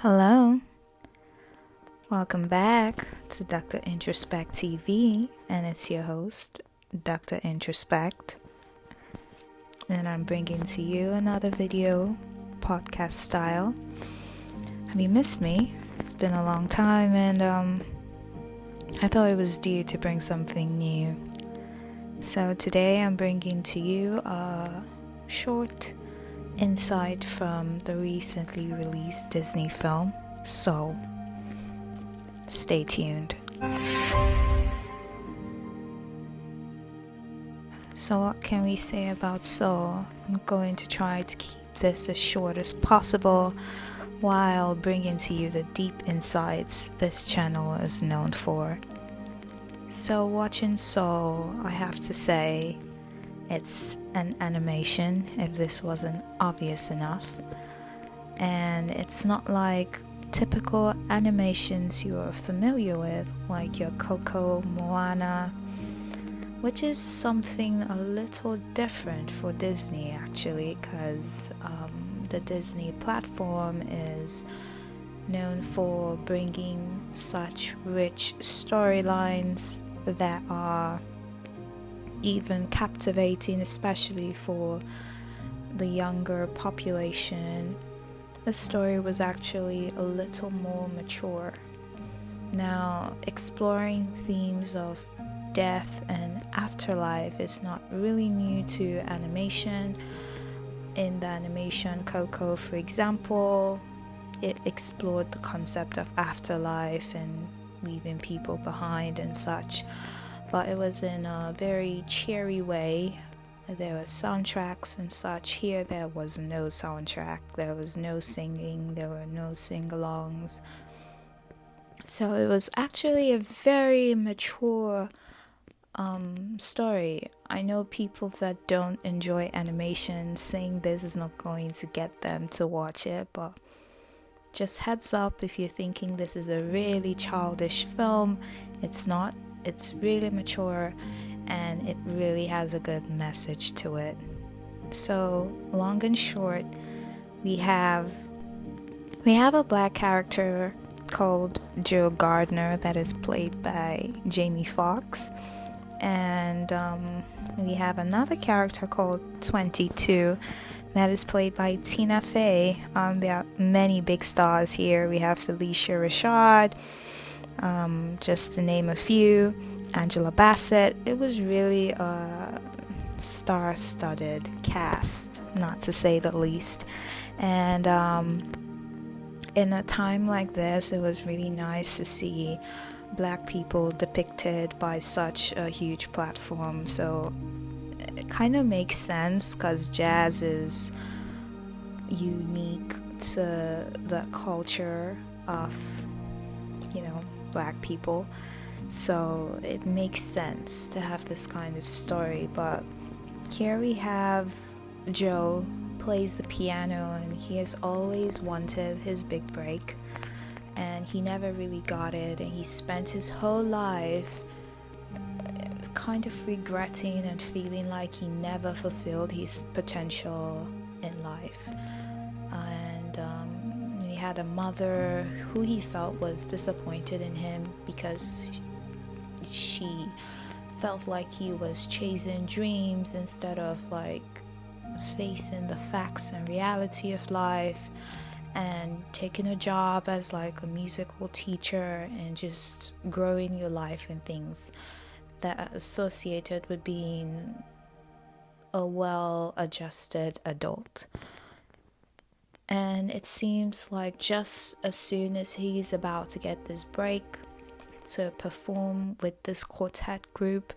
Hello, welcome back to Dr. Introspect TV, and it's your host, Dr. Introspect, and I'm bringing to you another video, podcast style. Have you missed me? It's been a long time, and I thought it was due to bring something new. So today I'm bringing to you a short insight from the recently released Disney film, Soul. Stay tuned. So what can we say about Soul? I'm going to try to keep this as short as possible while bringing to you the deep insights this channel is known for. So watching Soul, I have to say, it's an animation, if this wasn't obvious enough. And it's not like typical animations you are familiar with, like your Coco, Moana, which is something a little different for Disney actually, because the Disney platform is known for bringing such rich storylines that are even captivating, especially for the younger population. The story was actually a little more mature. Now, exploring themes of death and afterlife is not really new to animation. In the animation Coco, for example, it explored the concept of afterlife and leaving people behind and such, but it was in a very cheery way. There were soundtracks and such. Here there was no soundtrack, there was no singing, there were no sing-alongs. So it was actually a very mature story. I know people that don't enjoy animation saying this is not going to get them to watch it, but just heads up, if you're thinking this is a really childish film, it's not. It's really mature and it really has a good message to it. So, long and short, we have a black character called Joe Gardner that is played by Jamie Foxx, and we have another character called 22 that is played by Tina Fey. There are many big stars here. We have Felicia Rashad, just to name a few, Angela Bassett. It was really a star-studded cast, not to say the least. And in a time like this, it was really nice to see black people depicted by such a huge platform. So it kind of makes sense, because jazz is unique to the culture of, black people. So it makes sense to have this kind of story. But here we have Joe plays the piano, and he has always wanted his big break, and he never really got it, and he spent his whole life kind of regretting and feeling like he never fulfilled his potential in life. And he had a mother who he felt was disappointed in him because she felt like he was chasing dreams instead of facing the facts and reality of life, and taking a job as a musical teacher and just growing your life and things that are associated with being a well-adjusted adult. And it seems like just as soon as he's about to get this break to perform with this quartet group,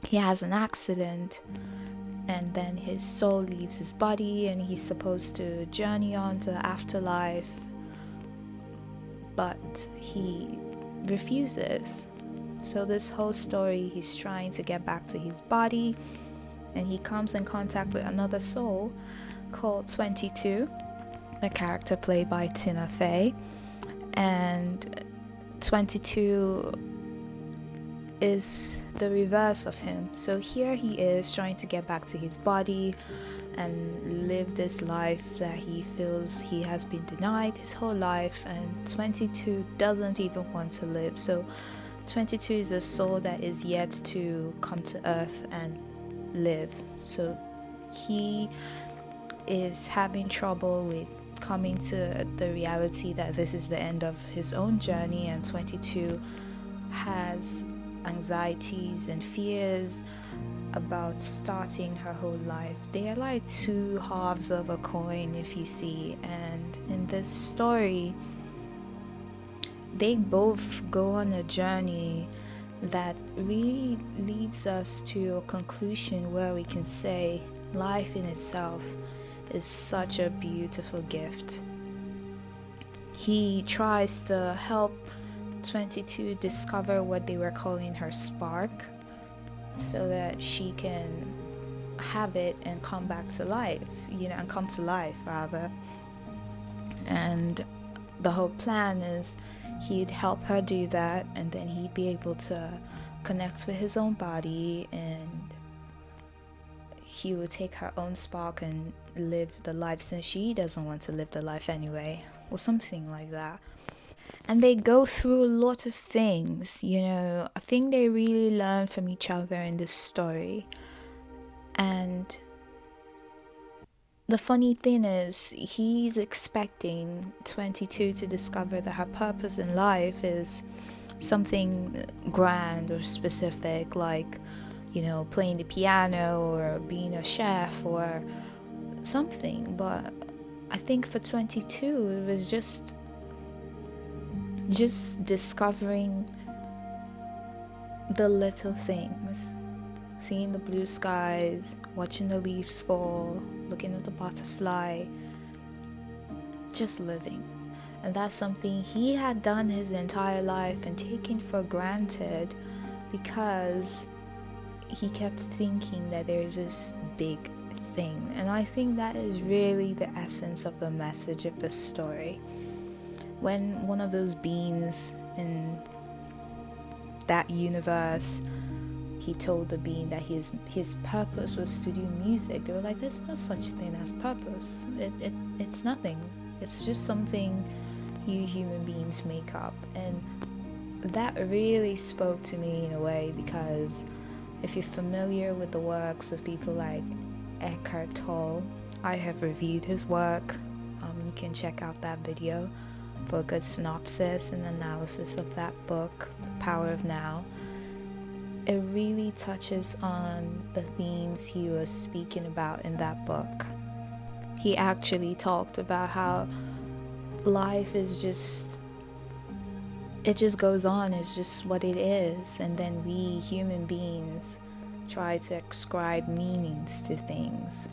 he has an accident, and then his soul leaves his body, and he's supposed to journey on to the afterlife, but he refuses. So this whole story, he's trying to get back to his body, and he comes in contact with another soul called 22, the character played by Tina Fey. And 22 is the reverse of him. So here he is trying to get back to his body, and live this life that he feels he has been denied his whole life, and 22 doesn't even want to live. So 22 is a soul that is yet to come to earth and live. So he is having trouble with coming to the reality that this is the end of his own journey, and 22 has anxieties and fears about starting her whole life. They are like two halves of a coin, if you see, and in this story they both go on a journey that really leads us to a conclusion where we can say life in itself is such a beautiful gift. He tries to help 22 discover what they were calling her spark, so that she can have it and come back to life, and come to life rather. And the whole plan is he'd help her do that, and then he'd be able to connect with his own body, and he would take her own spark and live the life, since she doesn't want to live the life anyway, or something like that. And they go through a lot of things, I think they really learn from each other in this story. And the funny thing is, he's expecting 22 to discover that her purpose in life is something grand or specific, like, playing the piano or being a chef or something. But I think for 22, it was just discovering the little things, seeing the blue skies, watching the leaves fall, looking at the butterfly, just living. And that's something he had done his entire life and taken for granted, because he kept thinking that there's this big thing. And I think that is really the essence of the message of the story. When one of those beings in that universe, he told the being that his purpose was to do music, they were like, there's no such thing as purpose. It's nothing. It's just something you human beings make up. And that really spoke to me in a way, because if you're familiar with the works of people like Eckhart Tolle, I have reviewed his work. You can check out that video for a good synopsis and analysis of that book, The Power of Now. It really touches on the themes he was speaking about in that book. He actually talked about how life is it just goes on, it's just what it is, and then we human beings try to ascribe meanings to things.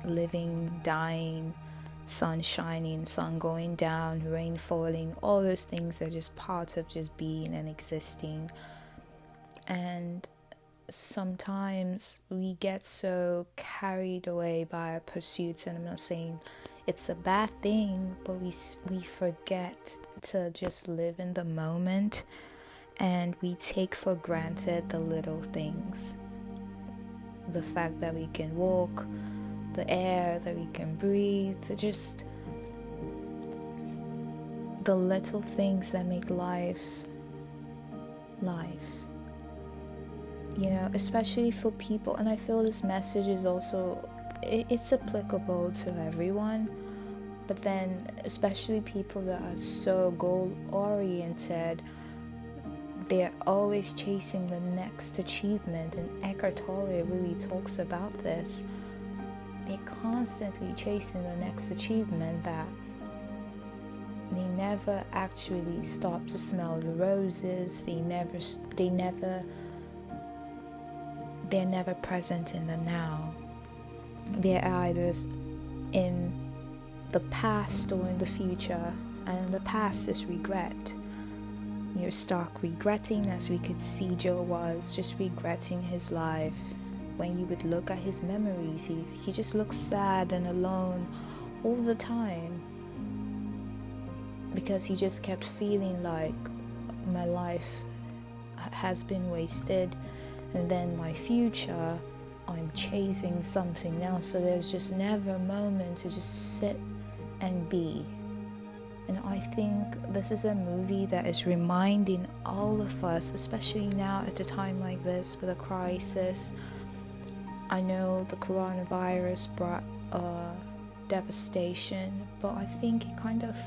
Living, dying, sun shining, sun going down, rain falling, all those things are just part of just being and existing. And sometimes we get so carried away by our pursuits, and I'm not saying it's a bad thing, but we forget to just live in the moment, and we take for granted the little things. The fact that we can walk, the air that we can breathe, just the little things that make life, especially for people. And I feel this message is also, it's applicable to everyone, but then especially people that are so goal oriented, they're always chasing the next achievement. And Eckhart Tolle really talks about this. They're constantly chasing the next achievement, that they never actually stop to smell the roses. They're never present in the now. They're either in the past or in the future, and in the past is regret. You're stuck regretting, as we could see Joe was just regretting his life. When you would look at his memories, he just looks sad and alone all the time, because he just kept feeling like my life has been wasted, and then my future I'm chasing something else. So there's just never a moment to just sit and be. And I think this is a movie that is reminding all of us, especially now at a time like this with a crisis. I know the coronavirus brought devastation, but I think it kind of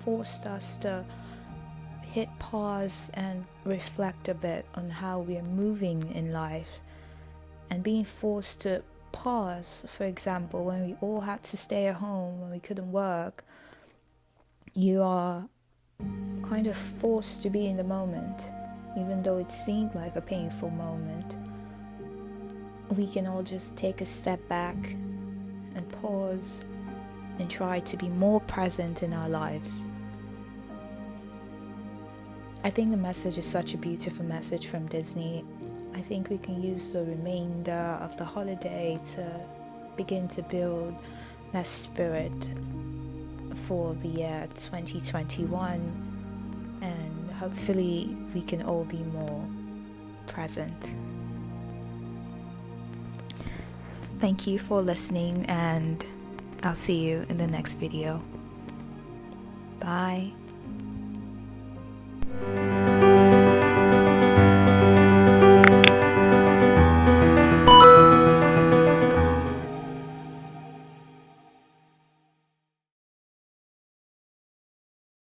forced us to hit pause and reflect a bit on how we are moving in life. And being forced to pause, for example, when we all had to stay at home, when we couldn't work, you are kind of forced to be in the moment, even though it seemed like a painful moment. We can all just take a step back and pause and try to be more present in our lives. I think the message is such a beautiful message from Disney. I think we can use the remainder of the holiday to begin to build that spirit for the year 2021, and hopefully we can all be more present. Thank you for listening, and I'll see you in the next video. Bye.